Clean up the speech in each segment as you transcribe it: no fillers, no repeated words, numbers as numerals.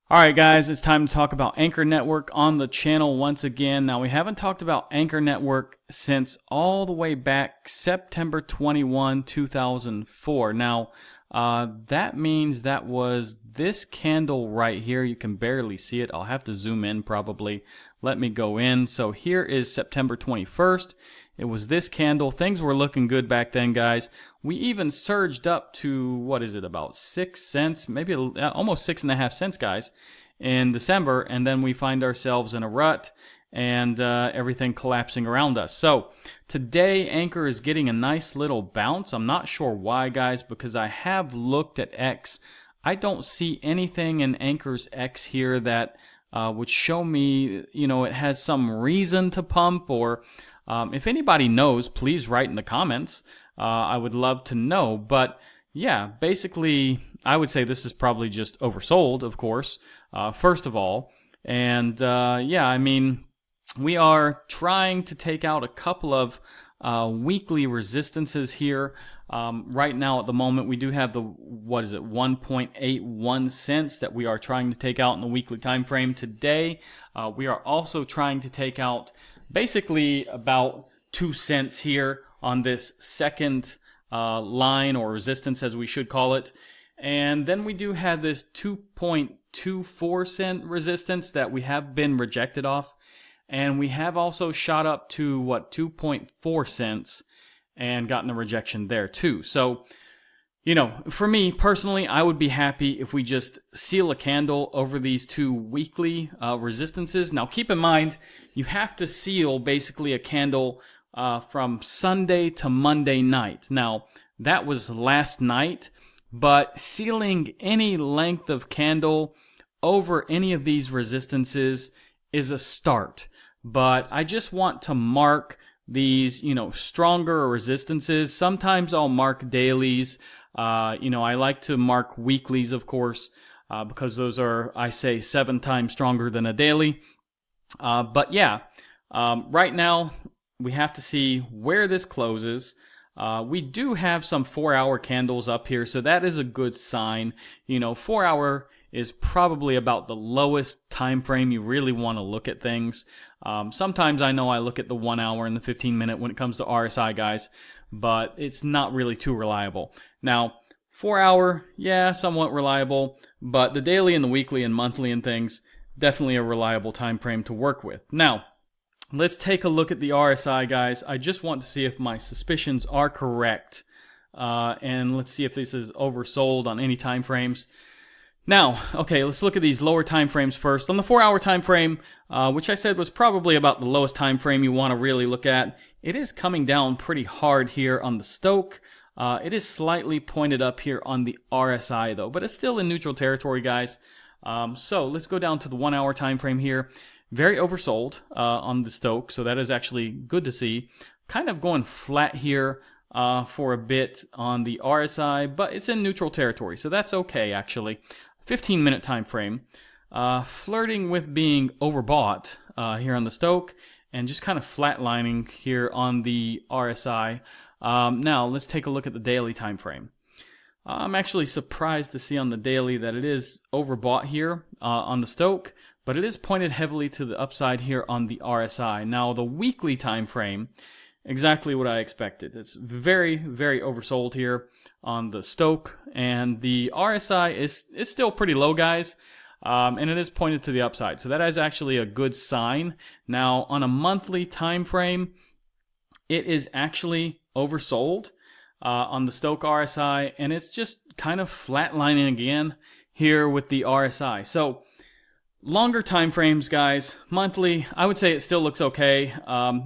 All right, guys, it's time to talk about Ankr Network on the channel once again. Now, we haven't talked about Ankr Network since all the way back September 21, 2004. Now, that means that was this candle right here. You can barely see it. I'll have to zoom in probably. Let me go in. So here is September 21st. It was this candle. Things were looking good back then, guys. We even surged up to, what is it, about 6 cents, maybe almost 6.5 cents, guys, in December. And then we find ourselves in a rut and everything collapsing around us. So today, Ankr is getting a nice little bounce. I'm not sure why, guys, because I have looked at X. I don't see anything in Ankr's X here that would show me, it has some reason to pump, or if anybody knows, please write in the comments. I would love to know. But yeah, basically, I would say this is probably just oversold, of course, first of all. And yeah, I mean, we are trying to take out a couple of weekly resistances here. Right now, at the moment, we do have the, 1.81 cents that we are trying to take out in the weekly time frame today. We are also trying to take out basically about 2 cents here on this second line, or resistance as we should call it. And then we do have this 2.24 cent resistance that we have been rejected off. And we have also shot up to 2.4 cents and gotten a rejection there too. So, for me personally, I would be happy if we just seal a candle over these two weekly resistances. Now, keep in mind, you have to seal basically a candle from Sunday to Monday night. Now, that was last night, but sealing any length of candle over any of these resistances is a start. But I just want to mark these, stronger resistances. Sometimes I'll mark dailies. I like to mark weeklies, of course, because those are, I say, 7 times stronger than a daily. But yeah, right now we have to see where this closes. We do have some 4-hour candles up here, so that is a good sign. 4-hour is probably about the lowest time frame you really want to look at things. Sometimes I know I look at the 1 hour and the 15-minute when it comes to RSI, guys, but it's not really too reliable. Now, 4-hour, yeah, somewhat reliable, but the daily and the weekly and monthly and things, definitely a reliable time frame to work with. Now, let's take a look at the RSI, guys. I just want to see if my suspicions are correct. And let's see if this is oversold on any time frames. Now, okay, let's look at these lower time frames first. On the 4-hour time frame, which I said was probably about the lowest time frame you want to really look at, it is coming down pretty hard here on the Stoke. It is slightly pointed up here on the RSI, though, but it's still in neutral territory, guys. So let's go down to the 1-hour time frame here. Very oversold on the Stoke, so that is actually good to see. Kind of going flat here for a bit on the RSI, but it's in neutral territory, so that's okay, actually. 15-minute time frame, flirting with being overbought here on the Stoke, and just kind of flatlining here on the RSI. Now let's take a look at the daily time frame. I'm actually surprised to see on the daily that it is overbought here on the Stoke, but it is pointed heavily to the upside here on the RSI. Now the weekly time frame, exactly what I expected. It's very, very oversold here on the Stoke, and the RSI is still pretty low, guys, and it is pointed to the upside. So that is actually a good sign. Now on a monthly time frame, it is actually oversold on the Stoke RSI, and it's just kind of flatlining again here with the RSI. So longer time frames, guys, monthly, I would say it still looks okay.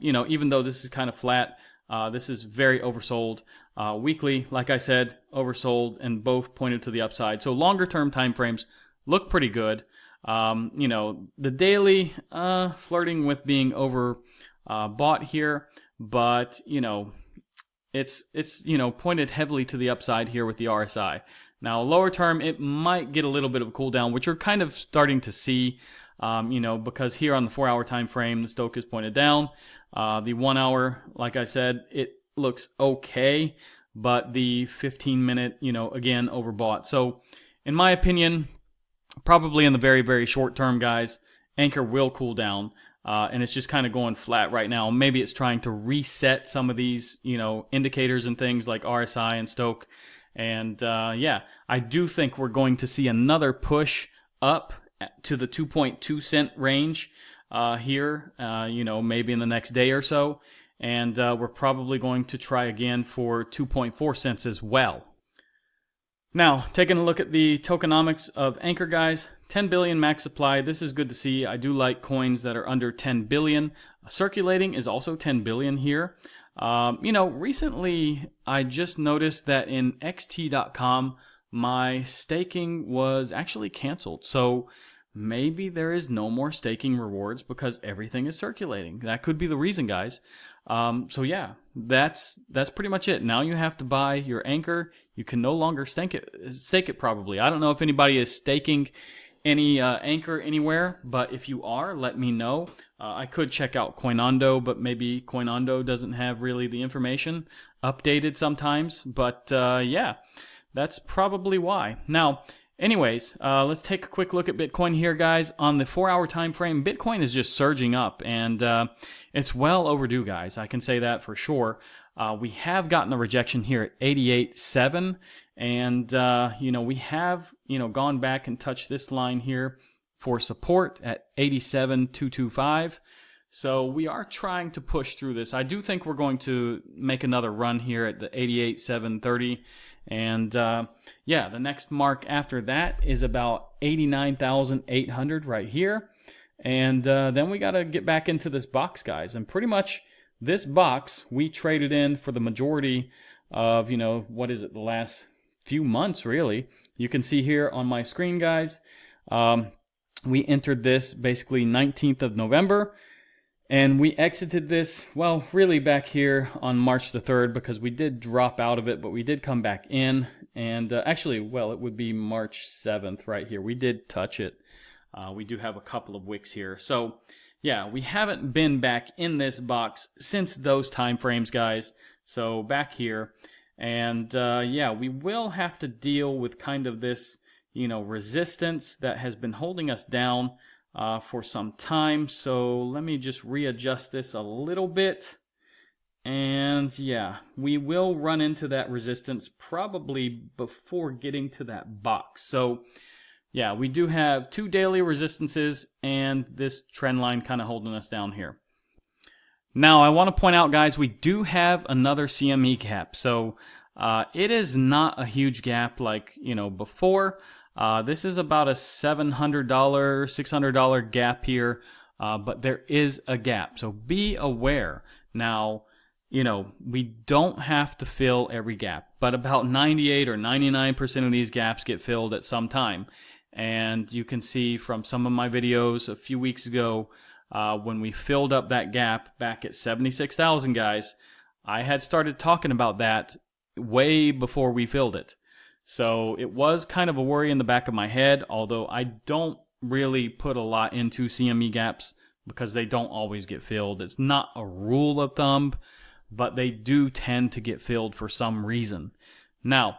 Even though this is kind of flat, this is very oversold. Weekly, like I said, oversold, and both pointed to the upside. So longer term time frames look pretty good. The daily, flirting with being over bought here, but it's pointed heavily to the upside here with the RSI. Now, lower term, it might get a little bit of a cool down, which you're kind of starting to see, because here on the 4-hour time frame, the Stoke is pointed down. The 1 hour, like I said, it looks okay, but the 15-minute, again, overbought. So, in my opinion, probably in the very, very short term, guys, Ankr will cool down. And it's just kind of going flat right now. Maybe it's trying to reset some of these, indicators and things like RSI and Stoke. And yeah, I do think we're going to see another push up to the 2.2 cent range here, maybe in the next day or so. And we're probably going to try again for 2.4 cents as well. Now, taking a look at the tokenomics of Ankr, guys, 10 billion max supply. This is good to see. I do like coins that are under 10 billion. Circulating is also 10 billion here. Recently I just noticed that in xt.com my staking was actually canceled. So maybe there is no more staking rewards because everything is circulating. That could be the reason, guys. So yeah, that's pretty much it. Now you have to buy your Ankr. You can no longer stake it probably. I don't know if anybody is staking any Ankr anywhere, but if you are, let me know. I could check out Coinondo, but maybe Coinondo doesn't have really the information updated sometimes. But yeah, that's probably why. Now, anyways, let's take a quick look at Bitcoin here, guys. On the 4-hour time frame, Bitcoin is just surging up, and it's well overdue, guys. I can say that for sure. We have gotten the rejection here at 88.7, and we have gone back and touched this line here for support at 87.225. So we are trying to push through this. I do think we're going to make another run here at the 88.730. And yeah, the next mark after that is about 89,800 right here. And then we got to get back into this box, guys. And pretty much this box we traded in for the majority of, what is it, the last few months, really. You can see here on my screen, guys, we entered this basically 19th of November. And we exited this, well, really back here on March the 3rd because we did drop out of it, but we did come back in. And actually, well, it would be March 7th right here. We did touch it. We do have a couple of wicks here. So, yeah, we haven't been back in this box since those time frames, guys. So, back here. And, yeah, we will have to deal with kind of this, resistance that has been holding us down for some time. So let me just readjust this a little bit. And yeah, we will run into that resistance probably before getting to that box. So yeah, we do have 2 daily resistances and this trend line kind of holding us down here. Now I want to point out, guys, we do have another CME gap. So it is not a huge gap like, before. This is about a $700, $600 gap here, but there is a gap. So be aware. Now, we don't have to fill every gap, but about 98 or 99% of these gaps get filled at some time. And you can see from some of my videos a few weeks ago, when we filled up that gap back at 76,000, guys, I had started talking about that way before we filled it. So it was kind of a worry in the back of my head, although I don't really put a lot into CME gaps because they don't always get filled. It's not a rule of thumb, but they do tend to get filled for some reason. Now,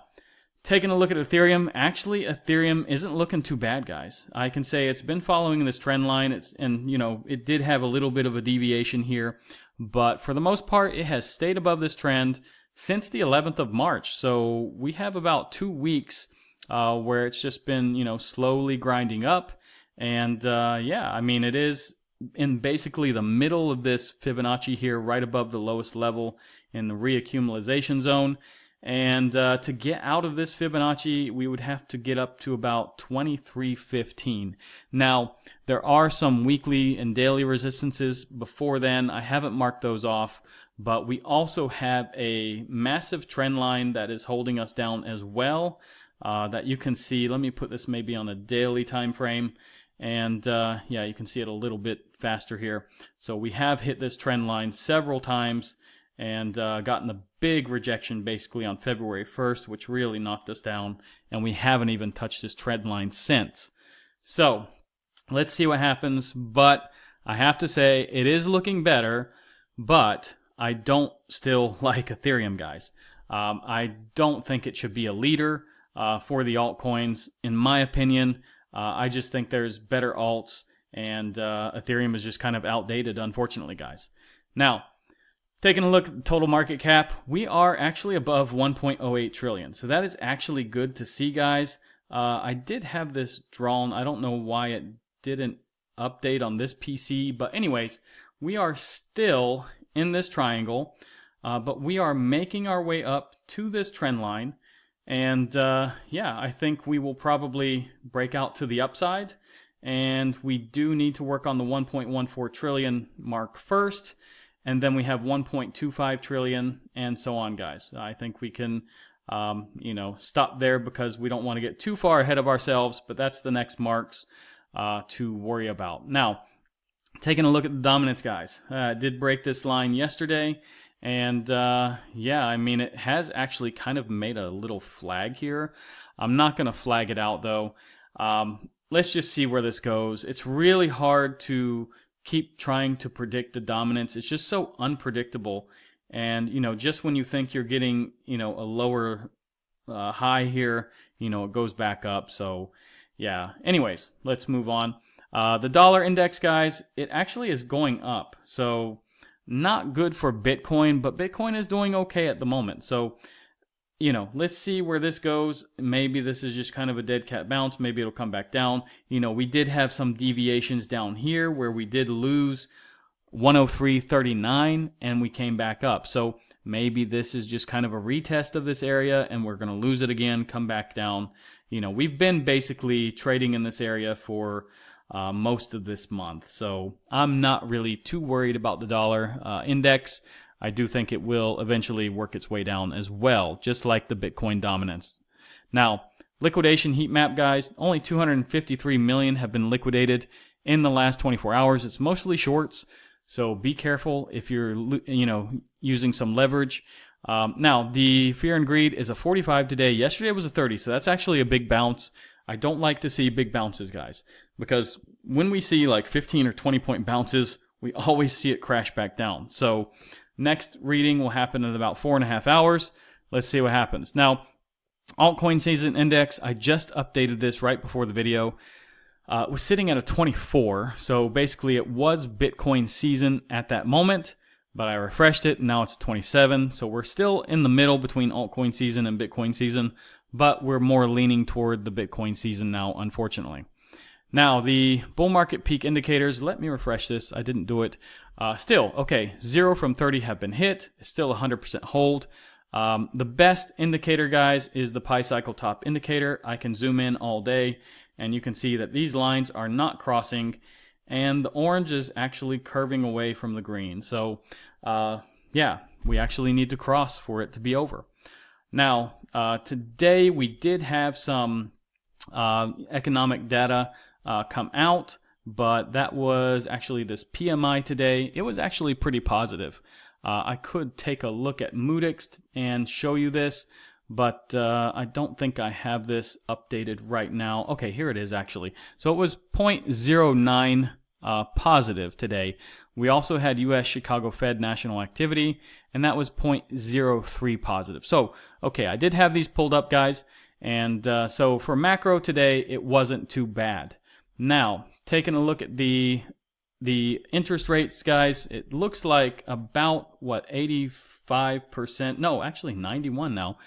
taking a look at Ethereum, actually Ethereum isn't looking too bad, guys. I can say it's been following this trend line. It did have a little bit of a deviation here, but for the most part, it has stayed above this trend since the 11th of March. So we have about 2 weeks where it's just been, slowly grinding up. And yeah, I mean, it is in basically the middle of this Fibonacci here, right above the lowest level in the reaccumulation zone. And to get out of this Fibonacci, we would have to get up to about 2315. Now, there are some weekly and daily resistances before then. I haven't marked those off. But we also have a massive trend line that is holding us down as well that you can see. Let me put this maybe on a daily time frame. And yeah, you can see it a little bit faster here. So we have hit this trend line several times and gotten a big rejection basically on February 1st, which really knocked us down. And we haven't even touched this trend line since. So let's see what happens. But I have to say it is looking better, but I don't still like Ethereum, guys. I don't think it should be a leader for the altcoins. In my opinion, I just think there's better alts, and Ethereum is just kind of outdated, unfortunately, guys. Now, taking a look at the total market cap, we are actually above 1.08 trillion. So that is actually good to see, guys. I did have this drawn. I don't know why it didn't update on this PC, but anyways, we are still in this triangle, but we are making our way up to this trend line. And yeah, I think we will probably break out to the upside. And we do need to work on the 1.14 trillion mark first. And then we have 1.25 trillion and so on, guys. I think we can, stop there because we don't want to get too far ahead of ourselves, but that's the next marks to worry about. Now, taking a look at the dominance, guys. Did break this line yesterday. And yeah, I mean, it has actually kind of made a little flag here. I'm not going to flag it out, though. Let's just see where this goes. It's really hard to keep trying to predict the dominance. It's just so unpredictable. And, just when you think you're getting, a lower high here, it goes back up. So, yeah. Anyways, let's move on. The dollar index, guys, it actually is going up. So, not good for Bitcoin, but Bitcoin is doing okay at the moment. So, let's see where this goes. Maybe this is just kind of a dead cat bounce. Maybe it'll come back down. We did have some deviations down here where we did lose 103.39 and we came back up. So maybe this is just kind of a retest of this area and we're going to lose it again, come back down. We've been basically trading in this area for most of this month. So I'm not really too worried about the dollar index. I do think it will eventually work its way down as well, just like the Bitcoin dominance. Now, liquidation heat map, guys, only 253 million have been liquidated in the last 24 hours. It's mostly shorts, so be careful if you're, using some leverage. Now, the fear and greed is a 45 today. Yesterday it was a 30, so that's actually a big bounce. I don't like to see big bounces, guys, because when we see like 15 or 20 point bounces, we always see it crash back down. So next reading will happen in about 4.5 hours. Let's see what happens. Now, altcoin season index, I just updated this right before the video. It was sitting at a 24. So basically it was Bitcoin season at that moment, but I refreshed it and now it's 27. So we're still in the middle between altcoin season and Bitcoin season, but we're more leaning toward the Bitcoin season now, unfortunately. Now, the bull market peak indicators, let me refresh this. I didn't do it. Still, okay, 0 from 30 have been hit. It's still 100% hold. The best indicator, guys, is the Pi Cycle Top Indicator. I can zoom in all day, and you can see that these lines are not crossing, and the orange is actually curving away from the green. So, yeah, we actually need to cross for it to be over. Now, today we did have some economic data come out, but that was actually this PMI today. It was actually pretty positive. I could take a look at Moodix and show you this, but I don't think I have this updated right now. Okay, here it is actually. So it was 0.09 positive today. We also had U.S. Chicago Fed national activity, and that was 0.03 positive. So, okay, I did have these pulled up, guys, and so for macro today, it wasn't too bad. Now, taking a look at the interest rates, guys, it looks like about, what, 85%? No, actually 91 now.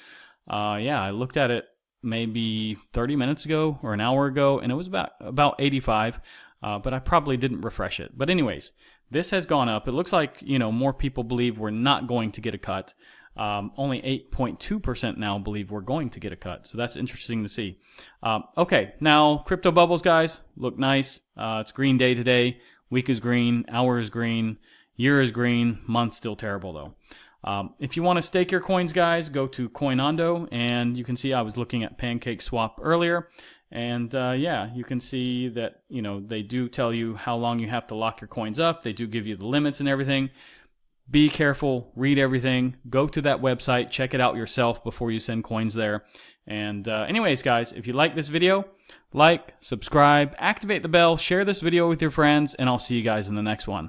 Yeah, I looked at it maybe 30 minutes ago or an hour ago, and it was about 85, but I probably didn't refresh it. But anyways, this has gone up. It looks like, more people believe we're not going to get a cut. Only 8.2% now believe we're going to get a cut. So that's interesting to see. Okay, now crypto bubbles, guys, look nice. It's green day today. Week is green. Hour is green. Year is green. Month still terrible, though. If you want to stake your coins, guys, go to Coinondo. And you can see I was looking at Pancake Swap earlier. And yeah, you can see that, they do tell you how long you have to lock your coins up. They do give you the limits and everything. Be careful, read everything, go to that website, check it out yourself before you send coins there. And anyways, guys, if you like this video, like, subscribe, activate the bell, share this video with your friends, and I'll see you guys in the next one.